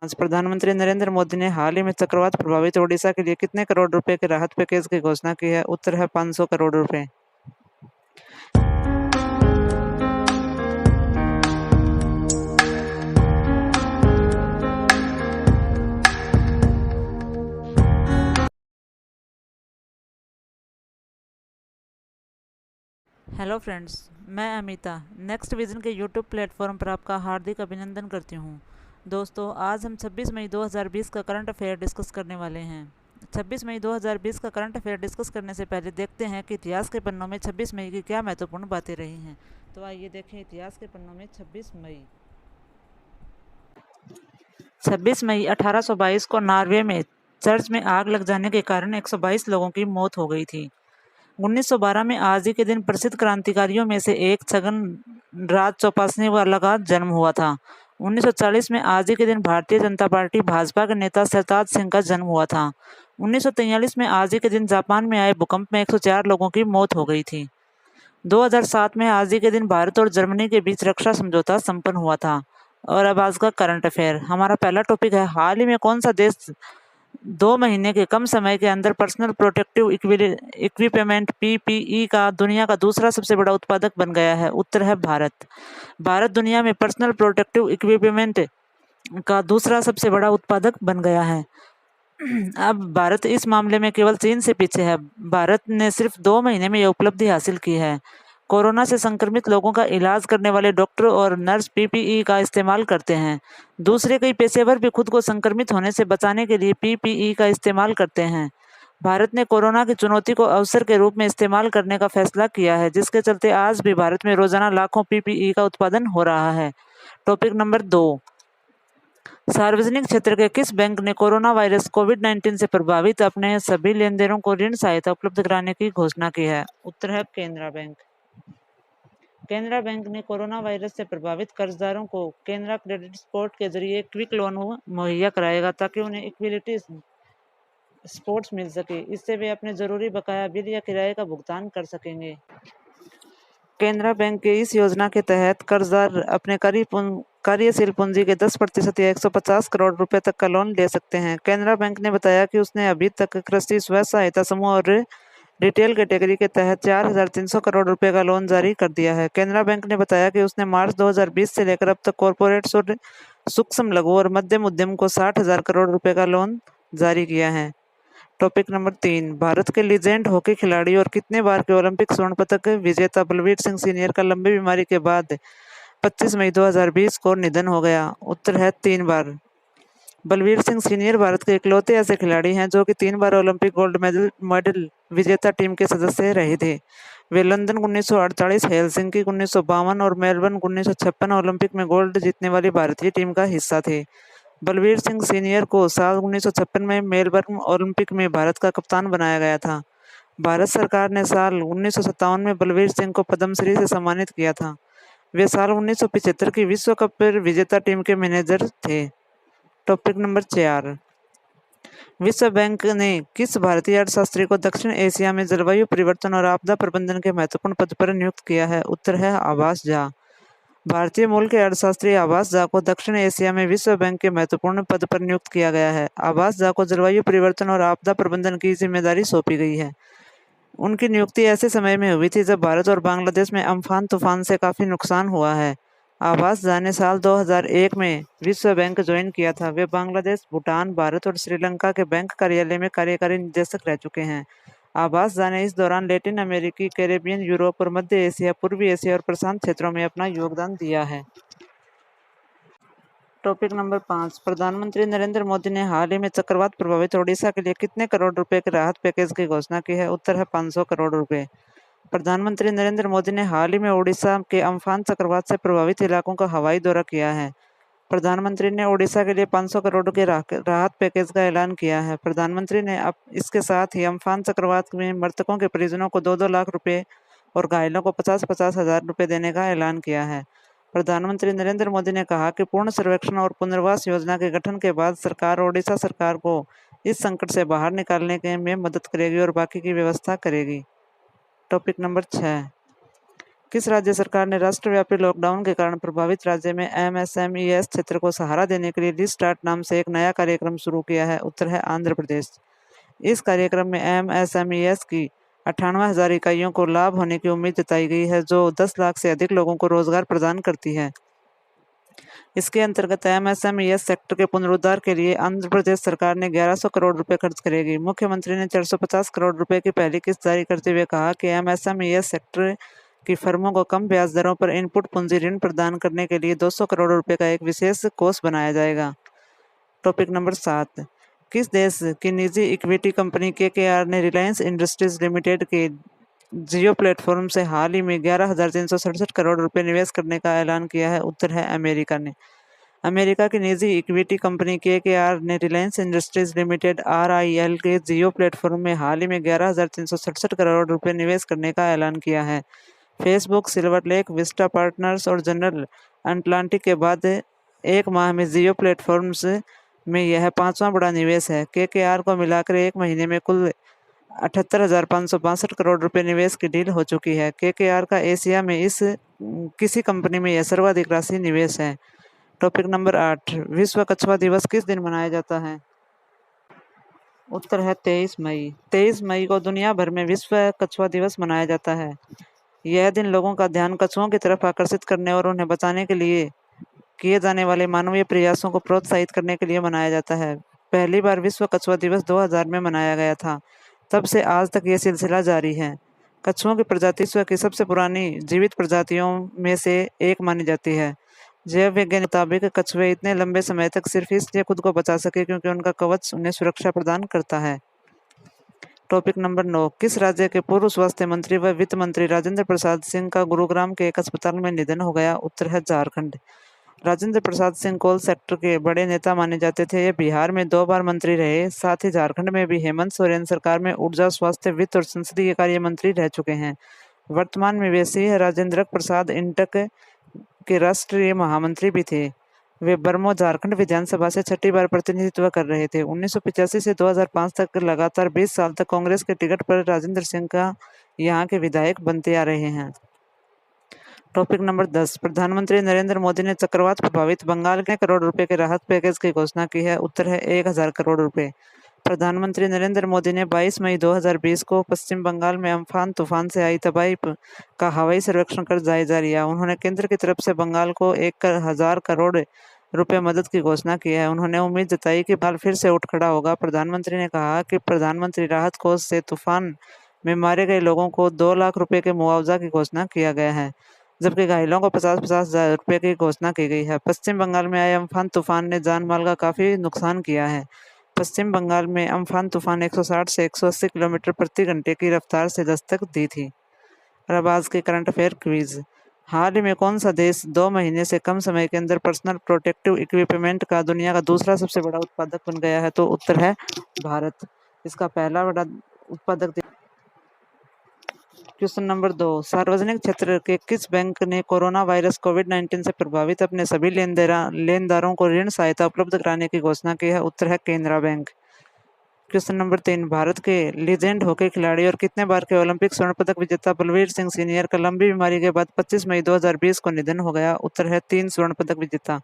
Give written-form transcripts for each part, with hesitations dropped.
आज प्रधानमंत्री नरेंद्र मोदी ने हाल ही में चक्रवात प्रभावित ओडिशा के लिए कितने करोड़ रुपए के राहत पैकेज की घोषणा की है? उत्तर है 500 करोड़ रुपए। हेलो फ्रेंड्स, मैं अमिता नेक्स्ट विजन के यूट्यूब प्लेटफॉर्म पर आपका हार्दिक अभिनंदन करती हूँ। दोस्तों, आज हम 26 मई 2020 का करंट अफेयर डिस्कस करने वाले हैं। 26 मई 2020 का करंट अफेयर डिस्कस करने से पहले देखते हैं कि इतिहास के पन्नों में 26 मई की क्या महत्वपूर्ण बातें रही हैं। तो आइए देखें इतिहास के पन्नों में 26 मई। 26 मई 1822 को नॉर्वे में चर्च में आग लग जाने के कारण 122 लोगों की मौत हो गई थी। 1912 में आज ही के दिन प्रसिद्ध क्रांतिकारियों में से एक छगन राज चौपासनी वाला का जन्म हुआ था। 1940 में आज ही के दिन भारतीय जनता पार्टी भाजपा के नेता सरताज सिंह का जन्म हुआ था। 1943 में आज ही के दिन जापान में आए भूकंप में 104 लोगों की मौत हो गई थी। 2007 में आज ही के दिन भारत और जर्मनी के बीच रक्षा समझौता संपन्न हुआ था। और अब आज का करंट अफेयर। हमारा पहला टॉपिक है, हाल ही में कौन सा देश 2 महीने के कम समय के अंदर पर्सनल प्रोटेक्टिव इक्विपमेंट पीपीई का दुनिया का दूसरा सबसे बड़ा उत्पादक बन गया है? उत्तर है भारत। भारत दुनिया में पर्सनल प्रोटेक्टिव इक्विपमेंट का दूसरा सबसे बड़ा उत्पादक बन गया है। अब भारत इस मामले में केवल चीन से पीछे है। भारत ने सिर्फ 2 महीने में यह उपलब्धि हासिल की है। कोरोना से संक्रमित लोगों का इलाज करने वाले डॉक्टर और नर्स पीपीई का इस्तेमाल करते हैं। दूसरे कई पेशेवर भी खुद को संक्रमित होने से बचाने के लिए पीपीई का इस्तेमाल करते हैं। भारत ने कोरोना की चुनौती को अवसर के रूप में इस्तेमाल करने का फैसला किया है, जिसके चलते आज भी भारत में रोजाना लाखों पीपीई का उत्पादन हो रहा है। टॉपिक नंबर 2, सार्वजनिक क्षेत्र के किस बैंक ने कोरोना वायरस कोविड-19 से प्रभावित अपने सभी लेनदेनों को ऋण सहायता उपलब्ध कराने की घोषणा की है? उत्तर है केनरा बैंक। केनरा बैंक ने कोरोना वायरस से प्रभावित कर्जदारों को केनरा क्रेडिट सपोर्ट के जरिए क्विक लोन मुहैया कराएगा, ताकि उन्हें इक्विलिटी सपोर्ट मिल सके। इससे वे अपने जरूरी बकाया बिल या किराए का भुगतान कर सकेंगे। केनरा बैंक की इस योजना के तहत कर्जदार अपने कार्यशील पूंजी के 10% या 150 करोड़ रुपए तक का लोन ले सकते हैं। केनरा बैंक ने बताया कि उसने अभी तक कृषि स्व सहायता समूह और रिटेल कैटेगरी के तहत 4,300 करोड़ रुपए का लोन जारी कर दिया है। केनरा बैंक ने बताया कि उसने मार्च 2020 से लेकर अब तक कॉरपोरेट्स और सूक्ष्म लघु और मध्यम उद्यम को 60,000 करोड़ रुपए का लोन जारी किया है। टॉपिक नंबर 3, भारत के लीजेंड हॉकी खिलाड़ी और कितने बार के ओलंपिक स्वर्ण पदक विजेता बलवीर सिंह सीनियर का लंबी बीमारी के बाद 25 मई 2020 को निधन हो गया? उत्तर है 3 बार। बलवीर सिंह सीनियर भारत के इकलौते ऐसे खिलाड़ी हैं जो कि 3 बार ओलंपिक गोल्ड मेडल विजेता टीम के सदस्य रहे थे। वे लंदन 1948, हेलसिंकी 1952 और मेलबर्न 1956 ओलंपिक में गोल्ड जीतने वाली भारतीय टीम का हिस्सा थे। बलवीर सिंह सीनियर को साल 1956 में मेलबर्न ओलंपिक में भारत का कप्तान बनाया गया था। भारत सरकार ने साल 1957 में बलवीर सिंह को पद्मश्री से सम्मानित किया था। वे साल 1975 की विश्व कप विजेता टीम के मैनेजर थे। टॉपिक नंबर 4, विश्व बैंक ने किस भारतीय अर्थशास्त्री को दक्षिण एशिया में जलवायु परिवर्तन और आपदा प्रबंधन के महत्वपूर्ण पद पर नियुक्त किया है? उत्तर है आभास झा। भारतीय मूल के अर्थशास्त्री आभास झा को दक्षिण एशिया में विश्व बैंक के महत्वपूर्ण पद पर नियुक्त किया गया है। आभास झा को जलवायु परिवर्तन और आपदा प्रबंधन की जिम्मेदारी सौंपी गई है। उनकी नियुक्ति ऐसे समय में हुई थी जब भारत और बांग्लादेश में अम्फान तूफान से काफी नुकसान हुआ है। आभास झा ने साल 2001 में विश्व बैंक ज्वाइन किया था। वे बांग्लादेश, भूटान, भारत और श्रीलंका के बैंक कार्यालय में कार्यकारी निदेशक रह चुके हैं। आभास झा ने इस दौरान लैटिन अमेरिकी, कैरेबियन, यूरोप और मध्य एशिया, पूर्वी एशिया और प्रशांत क्षेत्रों में अपना योगदान दिया है। टॉपिक नंबर 5, प्रधानमंत्री नरेंद्र मोदी ने हाल ही में चक्रवात प्रभावित ओडिशा के लिए कितने करोड़ रुपए के राहत पैकेज की घोषणा की है? उत्तर है 500 करोड़ रुपए। प्रधानमंत्री नरेंद्र मोदी ने हाल ही में ओडिशा के अम्फान चक्रवात से प्रभावित इलाकों का हवाई दौरा किया है। प्रधानमंत्री ने ओडिशा के लिए 500 करोड़ के राहत पैकेज का ऐलान किया है। प्रधानमंत्री ने अब इसके साथ ही अम्फान चक्रवात में मृतकों के परिजनों को 2-2 लाख रुपए और घायलों को 50-50 हजार रुपए देने का ऐलान किया है। प्रधानमंत्री नरेंद्र मोदी ने कहा कि पूर्ण सर्वेक्षण और पुनर्वास योजना के गठन के बाद सरकार ओडिशा सरकार को इस संकट से बाहर निकालने में मदद करेगी और बाकी की व्यवस्था करेगी। टॉपिक नंबर 6, किस राज्य सरकार ने राष्ट्रव्यापी लॉकडाउन के कारण प्रभावित राज्य में एमएसएमईएस क्षेत्र को सहारा देने के लिए रीस्टार्ट नाम से एक नया कार्यक्रम शुरू किया है? उत्तर है आंध्र प्रदेश। इस कार्यक्रम में एमएसएमईएस की 98,000 इकाइयों को लाभ होने की उम्मीद जताई गई है, जो 10 लाख से अधिक लोगों को रोजगार प्रदान करती है। इसके अंतर्गत एमएसएमईएस सेक्टर के पुनरुद्धार के लिए आंध्र प्रदेश सरकार ने 1100 करोड़ रुपए खर्च करेगी। मुख्यमंत्री ने 450 करोड़ रुपए की पहली किस्त जारी करते हुए कहा कि एमएसएमईएस सेक्टर की फर्मों को कम ब्याज दरों पर इनपुट पूंजी ऋण प्रदान करने के लिए 200 करोड़ रुपए का एक विशेष कोष बनाया जाएगा। टॉपिक नंबर 7, किस देश की निजी इक्विटी कंपनी केकेआर ने रिलायंस इंडस्ट्रीज लिमिटेड के जियो प्लेटफॉर्म से हाल ही में 11,367 करोड़ रुपए निवेश करने का ऐलान किया है? उत्तर है अमेरिका ने। अमेरिका की निजी इक्विटी कंपनी केकेआर ने रिलायंस इंडस्ट्रीज लिमिटेड आरआईएल के जियो प्लेटफॉर्म में हाल ही में 11,367 करोड़ रुपए निवेश करने का ऐलान किया है। Facebook, silver lake, Vista partners और जनरल अटलांटिक के बाद एक माह में जियो प्लेटफॉर्म्स में यह 5वां बड़ा निवेश है। केकेआर को मिलाकर एक महीने में कुल 78,562 करोड़ रुपए निवेश की डील हो चुकी है। केकेआर का एशिया में किसी कंपनी में यह सर्वाधिक राशि निवेश है। टॉपिक नंबर 8, विश्व कछुआ दिवस किस दिन मनाया जाता है? उत्तर है 23 मई। 23 मई को दुनिया भर में विश्व कछुआ दिवस मनाया जाता है। यह दिन लोगों का ध्यान कछुओं की तरफ आकर्षित करने और उन्हें बचाने के लिए किए जाने वाले मानवीय प्रयासों को प्रोत्साहित करने के लिए मनाया जाता है। पहली बार विश्व कछुआ दिवस 2000 में मनाया गया था। तब से आज तक ये सिलसिला जारी है। कछुओं की प्रजाति विश्व की सबसे पुरानी जीवित प्रजातियों में से एक मानी जाती है। जैव विज्ञान के मुताबिक कछुए इतने लंबे समय तक सिर्फ इसलिए खुद को बचा सके क्योंकि उनका कवच उन्हें सुरक्षा प्रदान करता है। टॉपिक नंबर 9, किस राज्य के पूर्व स्वास्थ्य मंत्री व वित्त मंत्री राजेंद्र प्रसाद सिंह का गुरुग्राम के एक अस्पताल में निधन हो गया? उत्तर है झारखंड। राजेंद्र प्रसाद सिंह कोल सेक्टर के बड़े नेता माने जाते थे। ये बिहार में 2 बार मंत्री रहे। साथ ही झारखंड में भी हेमंत सोरेन सरकार में ऊर्जा, स्वास्थ्य, वित्त और संसदीय कार्य मंत्री रह चुके हैं। वर्तमान में वे सिंह राजेंद्र प्रसाद इंटक के राष्ट्रीय महामंत्री भी थे। वे बरमो झारखंड विधानसभा से 6ठी बार प्रतिनिधित्व कर रहे थे। 1985 से 2005 तक लगातार 20 साल तक कांग्रेस के टिकट पर राजेंद्र सिंह का यहाँ के विधायक बनते आ रहे हैं। टॉपिक नंबर 10, प्रधानमंत्री नरेंद्र मोदी ने चक्रवात प्रभावित बंगाल के करोड़ रुपए के राहत पैकेज की घोषणा की है? उत्तर है 1,000 करोड़ रुपए। प्रधानमंत्री नरेंद्र मोदी ने 22 मई 2020 को पश्चिम बंगाल में अम्फान तूफान से आई तबाही का हवाई सर्वेक्षण कर जायजा लिया। उन्होंने केंद्र की तरफ से बंगाल को 1,000 करोड़ रुपए मदद की घोषणा की है। उन्होंने उम्मीद जताई कि बंगाल फिर से उठ खड़ा होगा। प्रधानमंत्री ने कहा कि प्रधानमंत्री राहत कोष से तूफान में मारे गए लोगों को 2 लाख रुपए के मुआवजा की घोषणा किया गया है, जबकि घायलों को 50-50 हजार रुपए की घोषणा की गई है। पश्चिम बंगाल में आए अम्फान तूफान ने जान माल का काफी नुकसान किया है। पश्चिम बंगाल में अम्फान तूफान 160 से 180 किलोमीटर प्रति घंटे की रफ्तार से दस्तक दी थी। और अब आज के करंट अफेयर क्विज। हाल ही में कौन सा देश 2 महीने से कम समय के अंदर पर्सनल प्रोटेक्टिव इक्विपमेंट का दुनिया का दूसरा सबसे बड़ा उत्पादक बन गया है? तो उत्तर है भारत। इसका पहला बड़ा उत्पादक। क्वेश्चन नंबर 2, सार्वजनिक क्षेत्र के किस बैंक ने कोरोना वायरस कोविड-19 से प्रभावित अपने सभी लेनदारों को ऋण सहायता उपलब्ध कराने की घोषणा की है? उत्तर है Canara bank. Question number 3, Bharat के लीजेंड हॉकी खिलाड़ी और कितने बार के ओलंपिक स्वर्ण पदक विजेता बलवीर सिंह सीनियर का लंबी बीमारी के बाद 25 मई 2020 को निधन हो गया? उत्तर है 3 स्वर्ण पदक विजेता।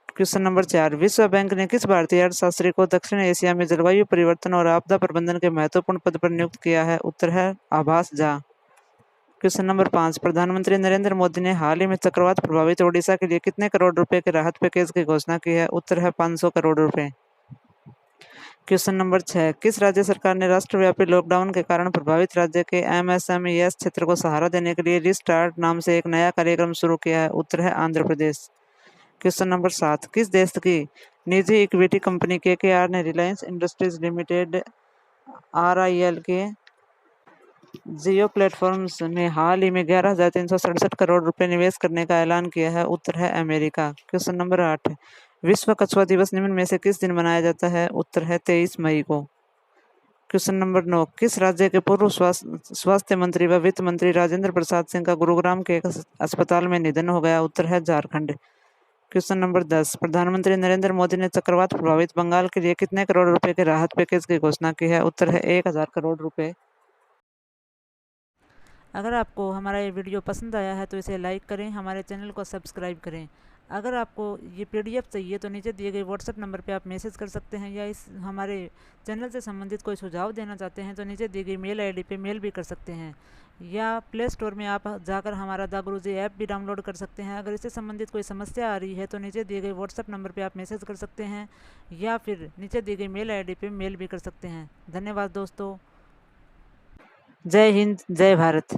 क्वेश्चन नंबर 4, विश्व बैंक ने किस भारतीय अर्थशास्त्री को दक्षिण एशिया में जलवायु परिवर्तन और आपदा प्रबंधन के महत्वपूर्ण पद पर नियुक्त किया है? उत्तर है आभास झा। क्वेश्चन नंबर 5, प्रधानमंत्री नरेंद्र मोदी ने हाल ही में चक्रवात प्रभावित ओडिशा के लिए कितने करोड़ रुपए के राहत पैकेज की घोषणा की है? उत्तर है 500 करोड़ रुपए। क्वेश्चन नंबर 6, किस राज्य सरकार ने राष्ट्रव्यापी लॉकडाउन के कारण प्रभावित राज्य के एमएसएमईएस क्षेत्र को सहारा देने के लिए रीस्टार्ट नाम से एक नया कार्यक्रम शुरू किया है? उत्तर है आंध्र प्रदेश। क्वेश्चन नंबर 7, किस देश की निजी इक्विटी कंपनी केकेआर ने रिलायंस इंडस्ट्रीज लिमिटेड आरआईएल के जियो प्लेटफॉर्म्स में हाल ही में 11,367 करोड़ रुपए निवेश करने का ऐलान किया है? उत्तर है अमेरिका। क्वेश्चन नंबर 8, विश्व कछुआ दिवस निम्न में से किस दिन मनाया जाता है? उत्तर है 23 मई को। क्वेश्चन नंबर 9, किस राज्य के पूर्व स्वास्थ्य मंत्री व वित्त मंत्री राजेंद्र प्रसाद सिंह का गुरुग्राम के एक अस्पताल में निधन हो गया? उत्तर है झारखंड। क्वेश्चन नंबर 10, प्रधानमंत्री नरेंद्र मोदी ने चक्रवात प्रभावित बंगाल के लिए कितने करोड़ रुपए के राहत पैकेज की घोषणा की है? उत्तर है 1,000 करोड़ रुपए। अगर आपको हमारा ये वीडियो पसंद आया है तो इसे लाइक करें, हमारे चैनल को सब्सक्राइब करें। अगर आपको ये PDF चाहिए तो नीचे दिए गए व्हाट्सएप नंबर पे आप मैसेज कर सकते हैं, या इस हमारे चैनल से संबंधित कोई सुझाव देना चाहते हैं तो नीचे दी गई मेल ID पे मेल भी कर सकते हैं, या प्ले स्टोर में आप जाकर हमारा द गुरुजी ऐप भी डाउनलोड कर सकते हैं। अगर इससे संबंधित कोई समस्या आ रही है तो नीचे दिए गए व्हाट्सएप नंबर पे आप मैसेज कर सकते हैं, या फिर नीचे दी गई मेल ID पे मेल भी कर सकते हैं। धन्यवाद दोस्तों। जय हिंद, जय भारत।